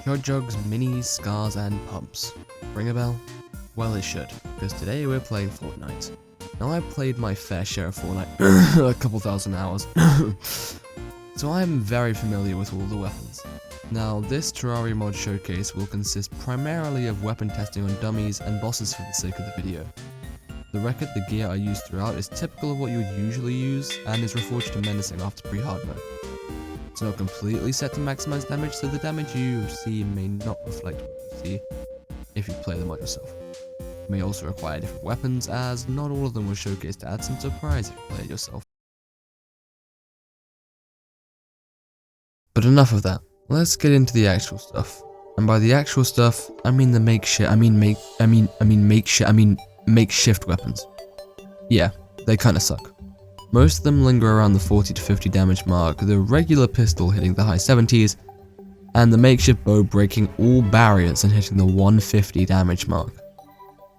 Jugs, minis, scars, and pumps. Ring a bell? Well, it should, because today we're playing Fortnite. Now, I've played my fair share of Fortnite, a couple thousand hours, so I'm very familiar with all the weapons. Now, this Terraria Mod showcase will consist primarily of weapon testing on dummies and bosses for the sake of the video. The record, the gear I use throughout is typical of what you would usually use, and is reforged to menacing after pre-hard mode. It's not completely set to maximize damage, so the damage you see may not reflect what you see if you play the mod yourself. You may also require different weapons, as not all of them were showcased to add some surprise if you play it yourself. But enough of that, let's get into the actual stuff. And by the actual stuff, I mean the makeshift weapons. Yeah, they kinda suck. Most of them linger around the 40 to 50 damage mark, the regular pistol hitting the high 70s, and the makeshift bow breaking all barriers and hitting the 150 damage mark.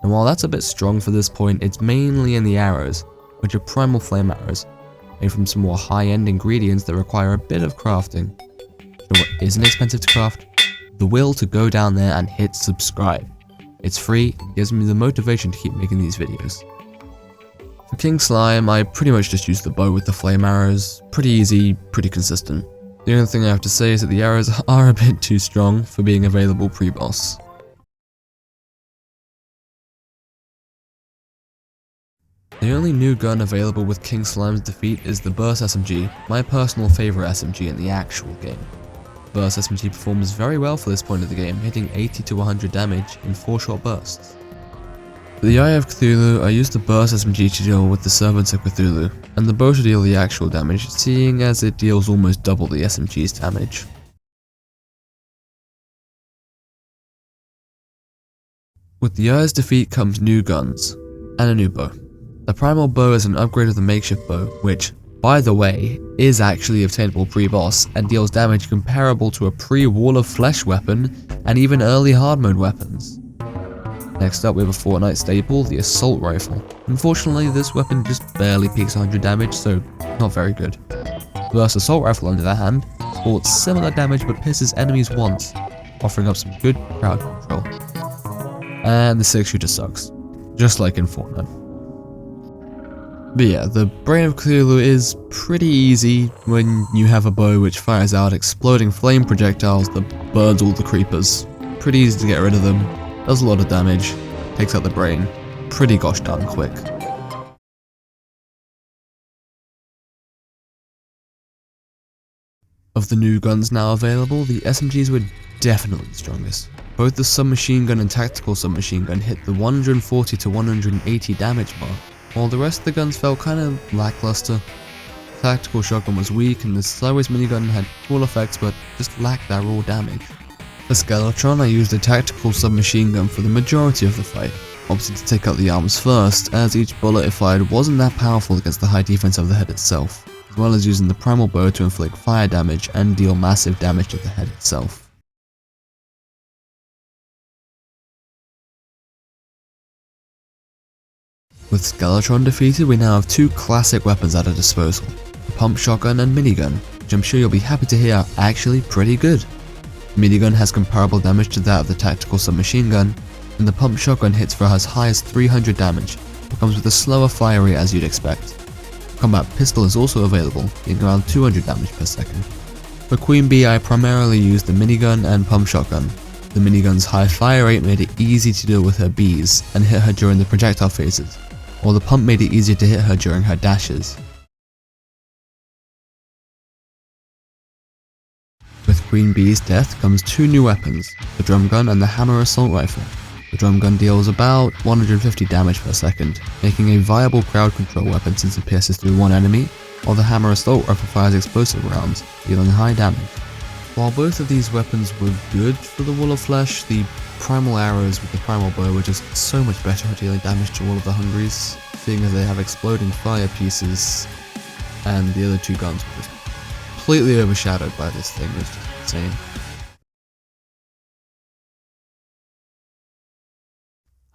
And while that's a bit strong for this point, it's mainly in the arrows, which are primal flame arrows, made from some more high-end ingredients that require a bit of crafting. You know what isn't expensive to craft? The will to go down there and hit subscribe. It's free, it gives me the motivation to keep making these videos. For King Slime, I pretty much just use the bow with the flame arrows. Pretty easy, pretty consistent. The only thing I have to say is that the arrows are a bit too strong for being available pre-boss. The only new gun available with King Slime's defeat is the Burst SMG, my personal favourite SMG in the actual game. Burst SMG performs very well for this point of the game, hitting 80 to 100 damage in 4 short bursts. For the Eye of Cthulhu, I used the Burst SMG to deal with the Servants of Cthulhu, and the bow to deal the actual damage, seeing as it deals almost double the SMG's damage. With the Eye's defeat comes new guns, and a new bow. The Primal Bow is an upgrade of the makeshift bow, which, by the way, is actually obtainable pre-boss and deals damage comparable to a pre-Wall of Flesh weapon and even early hard mode weapons. Next up we have a Fortnite staple, the Assault Rifle. Unfortunately, this weapon just barely peaks 100 damage, so not very good. Burst Assault Rifle, on the other hand, sports similar damage but pisses enemies once, offering up some good crowd control. And the 6-shooter sucks, just like in Fortnite. But yeah, the Brain of Cthulhu is pretty easy when you have a bow which fires out exploding flame projectiles that burns all the creepers. Pretty easy to get rid of them, does a lot of damage, takes out the brain, pretty gosh darn quick. Of the new guns now available, the SMGs were definitely the strongest. Both the submachine gun and tactical submachine gun hit the 140 to 180 damage mark, while the rest of the guns felt kinda lackluster. The tactical shotgun was weak and the sideways minigun had cool effects but just lacked that raw damage. For Skeletron, I used a tactical submachine gun for the majority of the fight, opting to take out the arms first, as each bullet it fired wasn't that powerful against the high defense of the head itself, as well as using the primal bow to inflict fire damage and deal massive damage to the head itself. With Skeletron defeated, we now have 2 classic weapons at our disposal, the pump shotgun and minigun, which I'm sure you'll be happy to hear are actually pretty good. The minigun has comparable damage to that of the tactical submachine gun, and the pump shotgun hits for as high as 300 damage, but comes with a slower fire rate as you'd expect. Combat pistol is also available, being around 200 damage per second. For Queen Bee, I primarily used the minigun and pump shotgun. The minigun's high fire rate made it easy to deal with her bees and hit her during the projectile phases, while the pump made it easier to hit her during her dashes. With Queen Bee's death comes 2 new weapons, the drum gun and the hammer assault rifle. The drum gun deals about 150 damage per second, making a viable crowd control weapon since it pierces through one enemy, while the hammer assault rifle fires explosive rounds, dealing high damage. While both of these weapons were good for the Wall of Flesh, the primal arrows with the primal bow were just so much better at dealing damage to all of the Hungries, seeing as they have exploding fire pieces, and the other 2 guns were just completely overshadowed by this thing. It was just insane.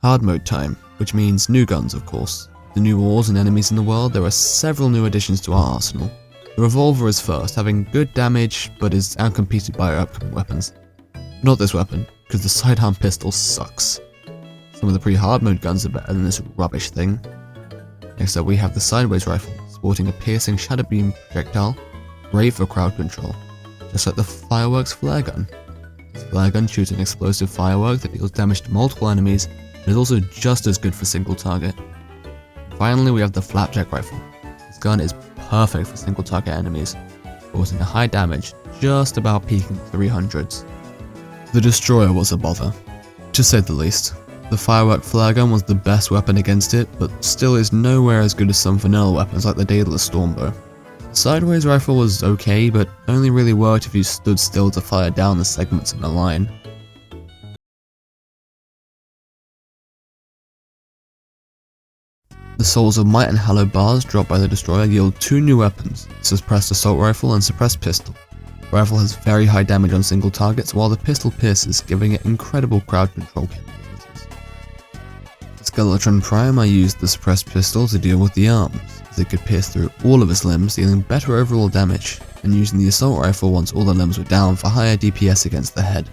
Hard mode time, which means new guns of course. The new wars and enemies in the world, there are several new additions to our arsenal. The revolver is first, having good damage but is outcompeted by our upcoming weapons. Not this weapon, because the sidearm pistol sucks. Some of the pre-hard mode guns are better than this rubbish thing. Next up we have the sideways rifle, sporting a piercing shadow beam projectile, great for crowd control, just like the fireworks flare gun. This flare gun shoots an explosive firework that deals damage to multiple enemies, and is also just as good for single target. Finally we have the Flapjack Rifle. This gun is perfect for single target enemies, causing a high damage, just about peaking 300s. The Destroyer was a bother, to say the least. The firework flare gun was the best weapon against it, but still is nowhere as good as some vanilla weapons like the Daedalus Stormbow. The sideways rifle was okay, but only really worked if you stood still to fire down the segments in a line. The Souls of Might and Hallowed bars dropped by the Destroyer yield two new weapons, Suppressed Assault Rifle and Suppressed Pistol. The rifle has very high damage on single targets, while the pistol pierces, giving it incredible crowd control capabilities. The Skeletron Prime, I used the Suppressed Pistol to deal with the arms, as it could pierce through all of his limbs, dealing better overall damage, and using the Assault Rifle once all the limbs were down for higher DPS against the head.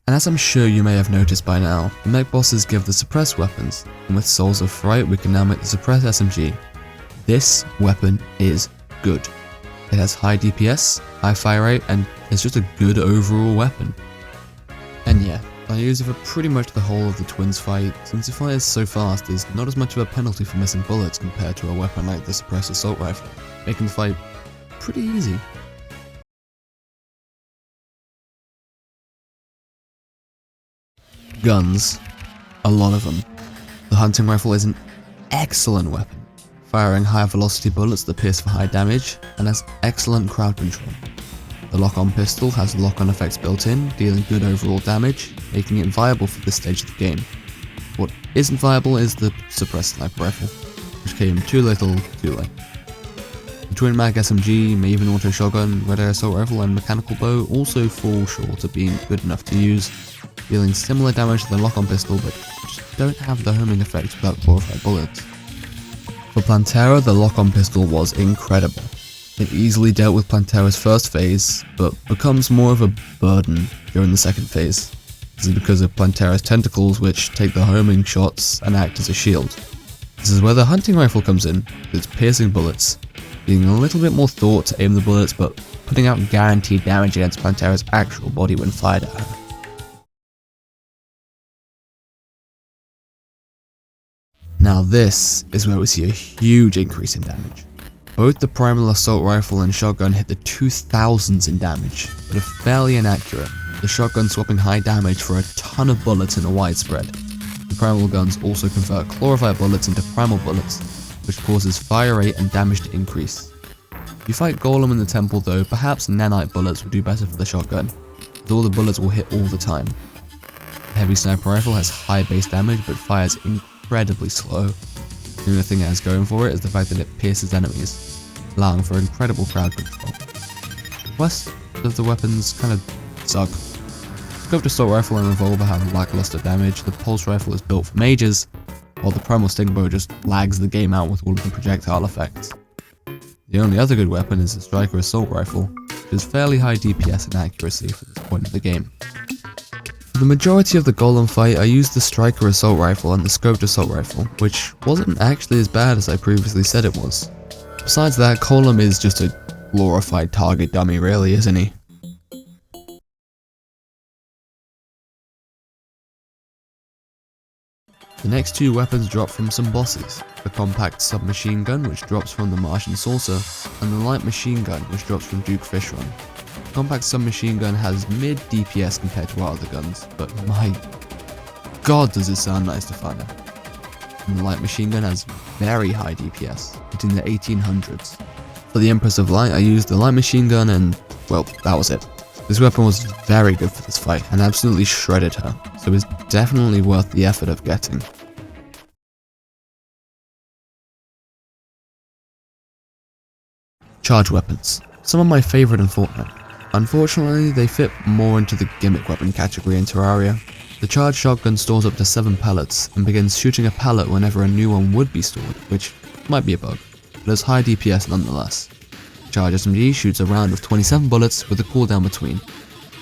And as I'm sure you may have noticed by now, the mech bosses give the suppressed weapons, and with Souls of Fright we can now make the suppressed SMG. This weapon is good. It has high DPS, high fire rate, and it's just a good overall weapon. And yeah, I use it for pretty much the whole of the twins fight, since it fires so fast there's not as much of a penalty for missing bullets compared to a weapon like the suppressed assault rifle, making the fight pretty easy. Guns. A lot of them. The hunting rifle is an excellent weapon, firing high velocity bullets that pierce for high damage, and has excellent crowd control. The lock-on pistol has lock-on effects built in, dealing good overall damage, making it viable for this stage of the game. What isn't viable is the suppressed sniper rifle, which came too little, too late. The twin mag SMG, Maven auto shotgun, red air assault rifle, and mechanical bow also fall short of being good enough to use, dealing similar damage to the lock-on pistol but just don't have the homing effect without glorified bullets. For Plantera, the lock-on pistol was incredible. It easily dealt with Plantera's first phase, but becomes more of a burden during the second phase. This is because of Plantera's tentacles, which take the homing shots and act as a shield. This is where the hunting rifle comes in, with its piercing bullets, being a little bit more thought to aim the bullets but putting out guaranteed damage against Plantera's actual body when fired at her. Now this is where we see a huge increase in damage. Both the primal assault rifle and shotgun hit the 2000s in damage, but are fairly inaccurate, the shotgun swapping high damage for a ton of bullets in a widespread. The primal guns also convert glorified bullets into primal bullets, which causes fire rate and damage to increase. If you fight Golem in the temple though, perhaps nanite bullets will do better for the shotgun, as all the bullets will hit all the time. The heavy sniper rifle has high base damage but fires incredibly slow. The only thing it has going for it is the fact that it pierces enemies, allowing for incredible crowd control. The rest of the weapons kind of suck. Scoped assault rifle and revolver have lackluster damage, the pulse rifle is built for mages, while the primal stingbow just lags the game out with all of the projectile effects. The only other good weapon is the striker assault rifle, which is fairly high DPS and accuracy for this point of the game. For the majority of the Golem fight, I used the striker assault rifle and the scoped assault rifle, which wasn't actually as bad as I previously said it was. Besides that, Golem is just a glorified target dummy really, isn't he? The next two weapons drop from some bosses, the compact submachine gun which drops from the Martian Saucer, and the light machine gun which drops from Duke Fishron. The compact submachine gun has mid DPS compared to our other guns, but my god does it sound nice to fire. And the light machine gun has very high DPS, hitting the 1800s. For the Empress of Light I used the light machine gun and, well, that was it. This weapon was very good for this fight and absolutely shredded her, so it's definitely worth the effort of getting. Charge weapons. Some of my favourite in Fortnite. Unfortunately, they fit more into the gimmick weapon category in Terraria. The charge shotgun stores up to 7 pellets and begins shooting a pellet whenever a new one would be stored, which might be a bug, but has high DPS nonetheless. Charge SMG shoots a round with 27 bullets with a cooldown between,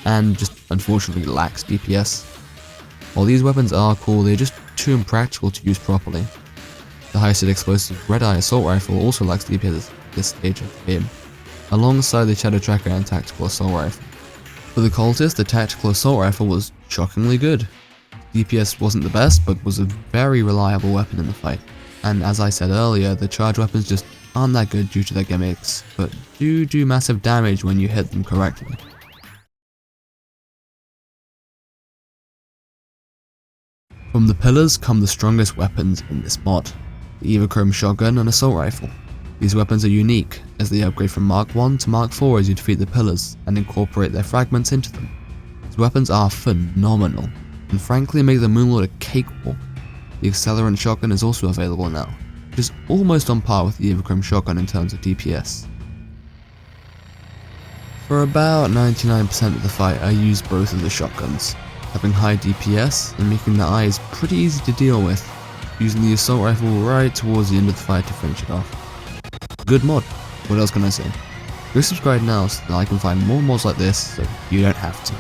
and just unfortunately lacks DPS. While these weapons are cool, they're just too impractical to use properly. The high-stat explosive Red Eye Assault Rifle also lacks DPS at this stage of the game, alongside the Shadow Tracker and Tactical Assault Rifle. For the Cultist, the Tactical Assault Rifle was shockingly good. DPS wasn't the best, but was a very reliable weapon in the fight. And as I said earlier, the charge weapons just aren't that good due to their gimmicks, but do massive damage when you hit them correctly. From the pillars come the strongest weapons in this mod, the Evochrome Shotgun and Assault Rifle. These weapons are unique, as they upgrade from Mark 1 to Mark 4 as you defeat the pillars and incorporate their fragments into them. These weapons are phenomenal, and frankly make the Moonlord a cakewalk. The Accelerant Shotgun is also available now, which is almost on par with the Evochrome Shotgun in terms of DPS. For about 99% of the fight I use both of the shotguns, having high DPS and making the eyes pretty easy to deal with, using the Assault Rifle right towards the end of the fight to finish it off. Good mod, what else can I say? Go subscribe now so that I can find more mods like this so you don't have to.